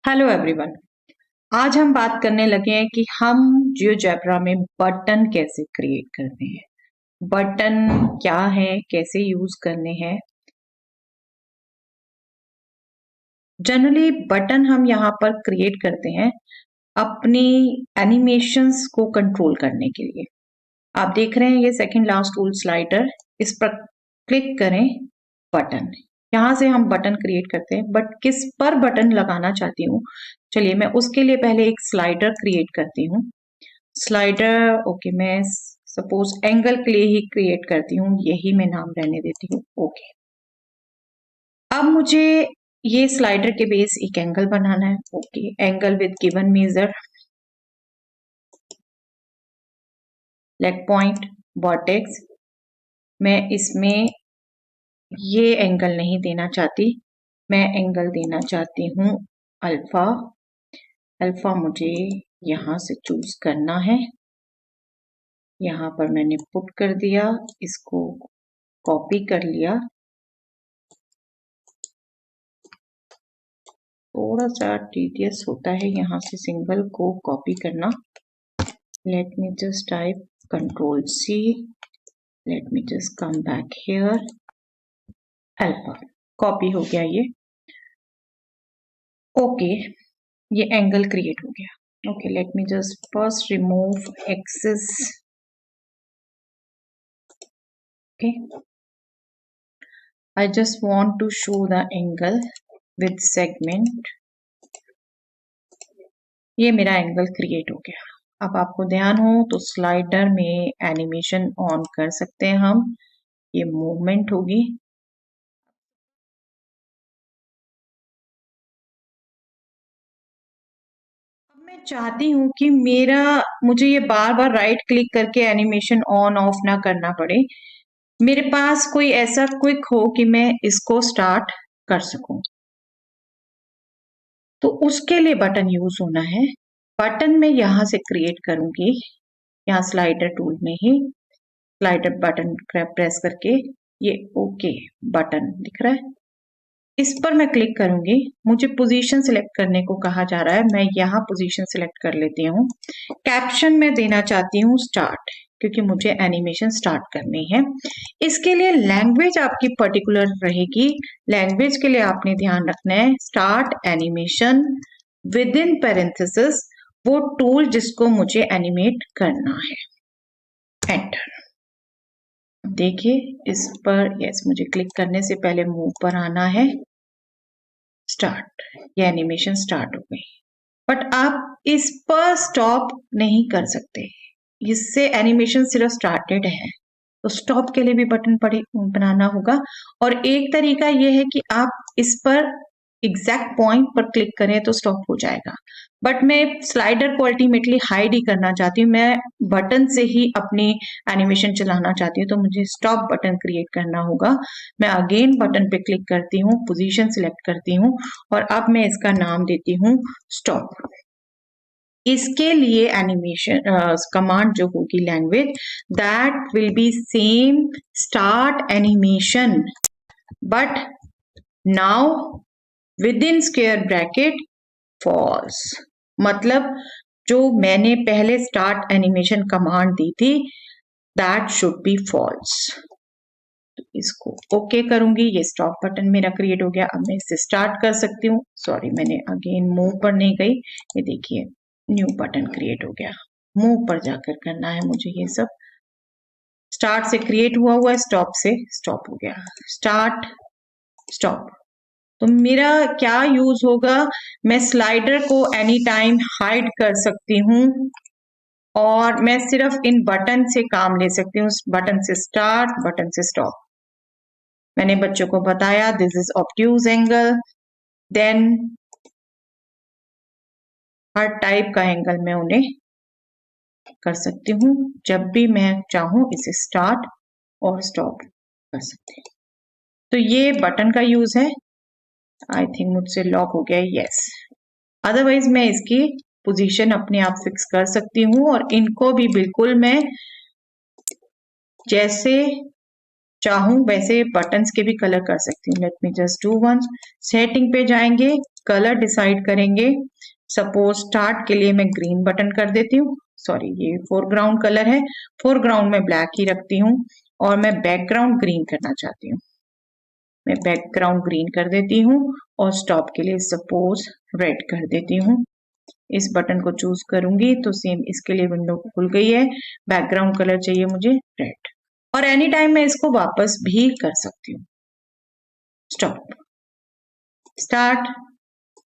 Hello everyone. आज हम बात करने लगे हैं कि हम जियोजेब्रा में बटन कैसे क्रिएट करते हैं। बटन क्या है, कैसे यूज करने हैं। जनरली बटन हम यहाँ पर क्रिएट करते हैं अपनी एनिमेशंस को कंट्रोल करने के लिए। आप देख रहे हैं ये सेकंड लास्ट टूल स्लाइडर, इस पर क्लिक करें। बटन, यहाँ से हम बटन क्रिएट करते हैं, बट किस पर बटन लगाना चाहती हूँ, चलिए मैं उसके लिए पहले एक स्लाइडर क्रिएट करती हूँ। स्लाइडर ओके, मैं सपोज एंगल के लिए ही क्रिएट करती हूँ, यही मैं नाम रहने देती हूँ। ओके, अब मुझे ये स्लाइडर के बेस एक एंगल बनाना है। Okay, angle with given measure, leg point, vertex. मैं इसमें ये एंगल नहीं देना चाहती, मैं एंगल देना चाहती हूँ अल्फा। अल्फा मुझे यहाँ से चूज करना है, यहाँ पर मैंने पुट कर दिया, इसको कॉपी कर लिया। थोड़ा सा टीडियस होता है यहाँ से सिंबल को कॉपी करना। Let me just type control C, let me just come back here, alpha, copy हो गया ये। ओके, ये एंगल क्रिएट हो गया। Okay, let me just first remove axis. Okay, I just want to show the angle with segment. ये मेरा angle create हो गया। अब आपको ध्यान हो तो स्लाइडर में एनिमेशन ऑन कर सकते हैं हम, ये मूवमेंट होगी। अब मैं चाहती हूँ कि मुझे ये बार बार राइट क्लिक करके एनिमेशन ऑन ऑफ ना करना पड़े, मेरे पास कोई ऐसा क्विक हो कि मैं इसको स्टार्ट कर सकूं। तो उसके लिए बटन यूज होना है। बटन में यहां से क्रिएट करूंगी, यहाँ स्लाइडर टूल में ही स्लाइडर बटन प्रेस करके ये ओके बटन दिख रहा है, इस पर मैं क्लिक करूंगी। मुझे पोजीशन सिलेक्ट करने को कहा जा रहा है, मैं यहाँ पोजीशन सिलेक्ट कर लेती हूँ। कैप्शन में देना चाहती हूँ स्टार्ट, क्योंकि मुझे एनिमेशन स्टार्ट करनी है। इसके लिए लैंग्वेज आपकी पर्टिकुलर रहेगी। लैंग्वेज के लिए आपने ध्यान रखना है start animation with in parenthesis, वो टूल जिसको मुझे एनिमेट करना है। एंटर। देखिए इस पर यस, मुझे क्लिक करने से पहले मूव पर आना है। स्टार्ट, ये एनिमेशन स्टार्ट हो गई, बट आप इस पर स्टॉप नहीं कर सकते, इससे एनिमेशन सिर्फ स्टार्टेड है, तो स्टॉप के लिए भी बटन बनाना होगा। और एक तरीका ये है कि आप इस पर एग्जैक्ट पॉइंट पर क्लिक करें तो स्टॉप हो जाएगा, बट मैं स्लाइडर को अल्टीमेटली हाइड ही करना चाहती हूँ, मैं बटन से ही अपनी एनिमेशन चलाना चाहती हूँ, तो मुझे स्टॉप बटन क्रिएट करना होगा। मैं अगेन बटन पे क्लिक करती हूँ, पोजीशन सिलेक्ट करती हूँ और अब मैं इसका नाम देती हूँ स्टॉप। इसके लिए एनिमेशन कमांड जो होगी language, that will be same start animation, but now within square bracket false. मतलब जो मैंने पहले स्टार्ट एनिमेशन कमांड दी थी दैट शुड बी फॉल्स। इसको ओके करूंगी, ये स्टॉप बटन मेरा क्रिएट हो गया। अब मैं इसे स्टार्ट कर सकती हूँ। सॉरी, मैंने अगेन मूव पर नहीं गई, ये देखिए न्यू बटन क्रिएट हो गया। मूव पर जाकर करना है मुझे ये सब। स्टार्ट से क्रिएट हुआ है, स्टॉप से स्टॉप हो गया। Start stop. तो मेरा क्या यूज होगा, मैं स्लाइडर को एनी टाइम हाइड कर सकती हूँ और मैं सिर्फ इन बटन से काम ले सकती हूँ, बटन से स्टार्ट, बटन से स्टॉप। मैंने बच्चों को बताया this is obtuse angle, then हर टाइप का एंगल मैं उन्हें कर सकती हूँ, जब भी मैं चाहूँ इसे स्टार्ट और स्टॉप कर सकती हूँ। तो ये बटन का यूज है। आई थिंक मुझसे लॉक हो गया, यस। अदरवाइज मैं इसकी पोजीशन अपने आप फिक्स कर सकती हूँ और इनको भी बिल्कुल मैं जैसे चाहूं वैसे बटन्स के भी कलर कर सकती हूँ। Let me just do one. Setting पे जाएंगे, कलर डिसाइड करेंगे। सपोज स्टार्ट के लिए मैं ग्रीन बटन कर देती हूँ, सॉरी ये फोरग्राउंड कलर है, फोरग्राउंड में ब्लैक ही रखती हूँ और मैं बैकग्राउंड ग्रीन करना चाहती हूँ, मैं बैकग्राउंड ग्रीन कर देती हूँ और स्टॉप के लिए सपोज रेड कर देती हूँ। इस बटन को चूज करूंगी तो सेम इसके लिए विंडो खुल गई है। बैकग्राउंड कलर चाहिए मुझे रेड, और एनी टाइम मैं इसको वापस भी कर सकती हूँ। Stop, start,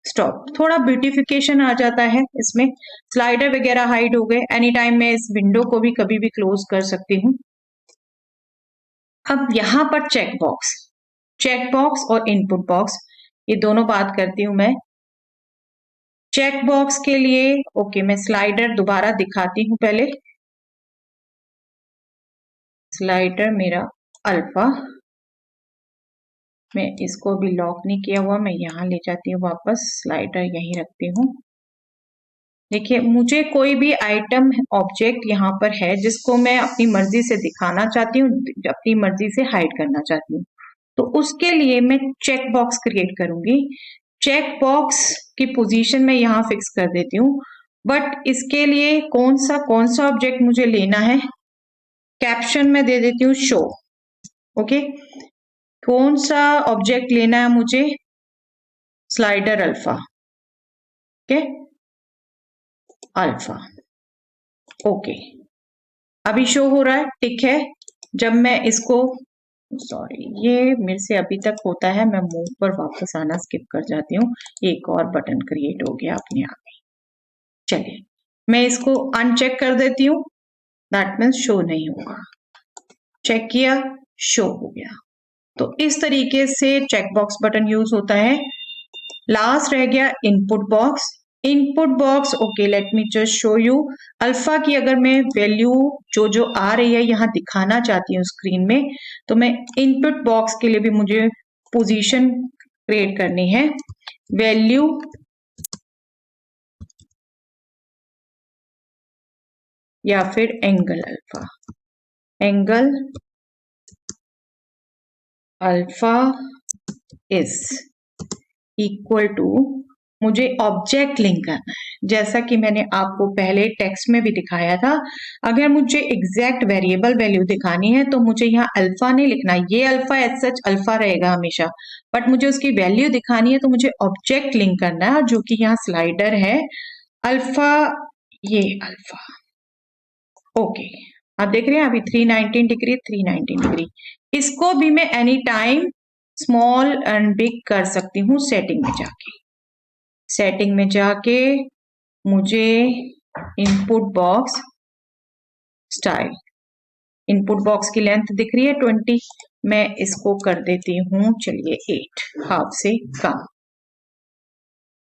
stop. थोड़ा ब्यूटिफिकेशन आ जाता है इसमें, स्लाइडर वगैरह हाइड हो गए। एनी टाइम मैं इस विंडो को भी कभी भी क्लोज कर सकती हूँ। अब यहाँ पर चेक बॉक्स और इनपुट बॉक्स, ये दोनों बात करती हूँ मैं। चेक बॉक्स के लिए ओके, मैं स्लाइडर दोबारा दिखाती हूँ पहले। स्लाइडर मेरा अल्फा, मैं इसको भी लॉक नहीं किया हुआ, मैं यहाँ ले जाती हूँ वापस, स्लाइडर यहीं रखती हूँ। देखिए मुझे कोई भी आइटम ऑब्जेक्ट यहाँ पर है जिसको मैं अपनी मर्जी से दिखाना चाहती हूँ, अपनी मर्जी से हाइड करना चाहती हूँ, तो उसके लिए मैं चेक बॉक्स क्रिएट करूंगी। चेक बॉक्स की पोजीशन में यहाँ फिक्स कर देती हूँ, बट इसके लिए कौन सा ऑब्जेक्ट मुझे लेना है, कैप्शन में दे देती हूँ शो। ओके, कौन सा ऑब्जेक्ट लेना है मुझे, slider alpha. Okay, alpha, okay, अभी शो हो रहा है, टिक है। जब मैं इसको, सॉरी ये मेरे से अभी तक होता है, मैं मूव पर वापस आना स्किप कर जाती हूँ, एक और बटन क्रिएट हो गया अपने आप ही। चलिए मैं इसको अनचेक कर देती हूँ, दैट मीन्स शो नहीं होगा। चेक किया, शो हो गया। तो इस तरीके से चेक बॉक्स बटन यूज होता है। लास्ट रह गया input box. Input box okay, let me just show you. Alpha की अगर मैं वैल्यू जो आ रही है यहाँ दिखाना चाहती हूँ स्क्रीन में, तो मैं इनपुट बॉक्स के लिए भी मुझे पोजीशन क्रिएट करनी है, वैल्यू या फिर angle alpha, angle alpha is equal to, मुझे ऑब्जेक्ट लिंक करना है, जैसा कि मैंने आपको पहले टेक्स्ट में भी दिखाया था। अगर मुझे एग्जैक्ट वेरिएबल वैल्यू दिखानी है तो मुझे यहाँ अल्फा नहीं लिखना, ये अल्फा एज सच अल्फा रहेगा हमेशा, बट मुझे उसकी वैल्यू दिखानी है तो मुझे ऑब्जेक्ट लिंक करना है, जो कि यहाँ स्लाइडर है अल्फा, ये अल्फा। ओके, आप देख रहे हैं अभी 319 डिग्री 319 डिग्री। इसको भी मैं any time small and big कर सकती हूँ सेटिंग में जाके। सेटिंग में जाके मुझे input box style, input box की लेंथ दिख रही है 20, मैं इसको कर देती हूँ चलिए 8, हाफ से कम।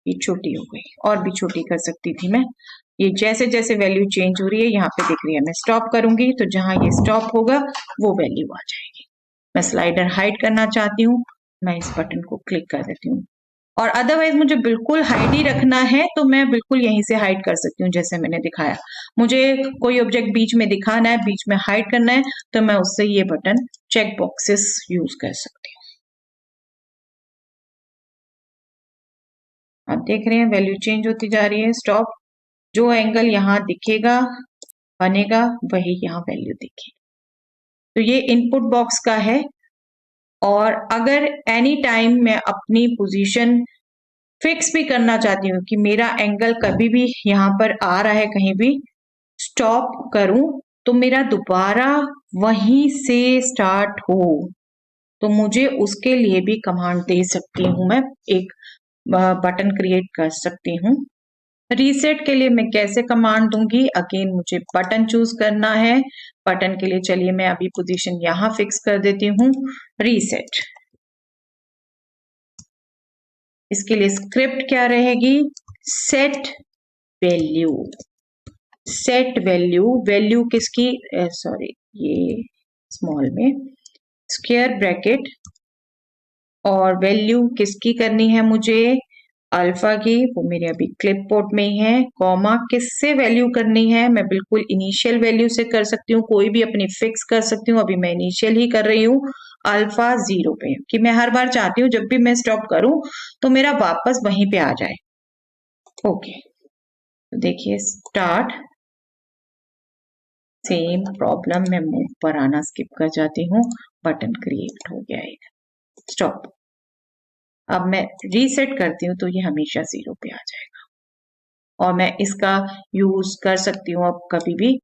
ये छोटी हो गई, और भी छोटी कर सकती थी मैं। ये जैसे जैसे वैल्यू चेंज हो रही है यहाँ पे दिख रही है, मैं स्टॉप करूंगी तो जहां ये स्टॉप होगा वो वैल्यू आ जाएगी। मैं स्लाइडर हाइड करना चाहती हूँ, मैं इस बटन को क्लिक कर देती हूँ, और अदरवाइज मुझे बिल्कुल हाइड ही रखना है तो मैं बिल्कुल यहीं से हाइड कर सकती हूँ जैसे मैंने दिखाया। मुझे कोई ऑब्जेक्ट बीच में दिखाना है, बीच में हाइड करना है, तो मैं उससे ये बटन चेक बॉक्सेस यूज कर सकती हूँ। आप देख रहे हैं वैल्यू चेंज होती जा रही है, स्टॉप, जो एंगल यहाँ दिखेगा बनेगा वही यहाँ वैल्यू दिखेगी। तो ये इनपुट बॉक्स का है। और अगर एनी टाइम मैं अपनी पोजीशन फिक्स भी करना चाहती हूँ कि मेरा एंगल कभी भी यहाँ पर आ रहा है कहीं भी, स्टॉप करूं तो मेरा दोबारा वहीं से स्टार्ट हो, तो मुझे उसके लिए भी कमांड दे सकती हूँ, मैं एक बटन क्रिएट कर सकती हूँ। रीसेट के लिए मैं कैसे कमांड दूंगी, अगेन मुझे बटन चूज करना है। बटन के लिए चलिए मैं अभी पोजीशन यहां फिक्स कर देती हूँ, रीसेट। इसके लिए स्क्रिप्ट क्या रहेगी, set value, set value, value किसकी, सॉरी ये स्मॉल में स्क्वायर ब्रैकेट, और वैल्यू किसकी करनी है मुझे, अल्फा की, वो मेरे अभी क्लिप बोर्ड में ही है। कॉमा किससे वैल्यू करनी है, मैं बिल्कुल इनिशियल वैल्यू से कर सकती हूँ, कोई भी अपनी फिक्स कर सकती हूँ। अभी मैं इनिशियल ही कर रही हूँ अल्फा 0 पे, कि मैं हर बार चाहती हूँ जब भी मैं स्टॉप करूं तो मेरा वापस वहीं पे आ जाए। ओके, तो देखिए स्टार्ट, सेम प्रॉब्लम, मैं मूव पर आना स्किप कर जाती हूँ, बटन क्रिएट हो गया एक, स्टॉप। अब मैं रीसेट करती हूँ तो ये हमेशा 0 पे आ जाएगा, और मैं इसका यूज कर सकती हूँ अब कभी भी।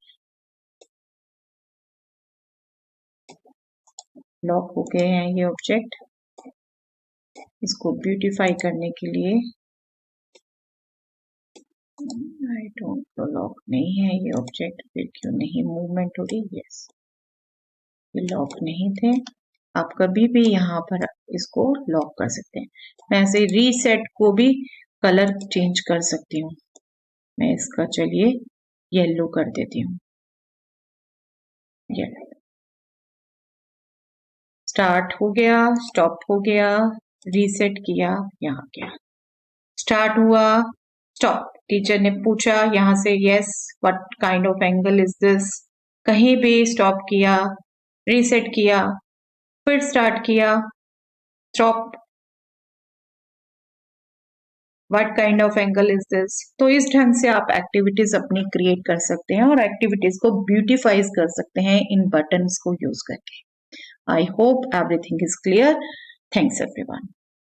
लॉक हो गए हैं ये ऑब्जेक्ट, इसको ब्यूटीफाई करने के लिए आई डोंट नो, लॉक नहीं है ये ऑब्जेक्ट, फिर क्यों नहीं मूवमेंट हो रही। यस, ये लॉक नहीं थे। आप कभी भी यहाँ पर इसको लॉक कर सकते हैं। मैं ऐसे रीसेट को भी कलर चेंज कर सकती हूँ। मैं इसका चलिए येलो कर देती हूँ, येलो। स्टार्ट हो गया, स्टॉप हो गया, रीसेट किया, यहाँ गया, स्टार्ट हुआ, स्टॉप। टीचर ने पूछा यहाँ से yes what kind of angle is this, कहीं भी स्टॉप किया, रीसेट किया, फिर स्टार्ट किया, stop, what kind of angle is this. तो इस ढंग से आप एक्टिविटीज अपनी क्रिएट कर सकते हैं और एक्टिविटीज को ब्यूटीफाइज कर सकते हैं इन बटन्स को यूज करके। I hope everything is clear. Thanks everyone.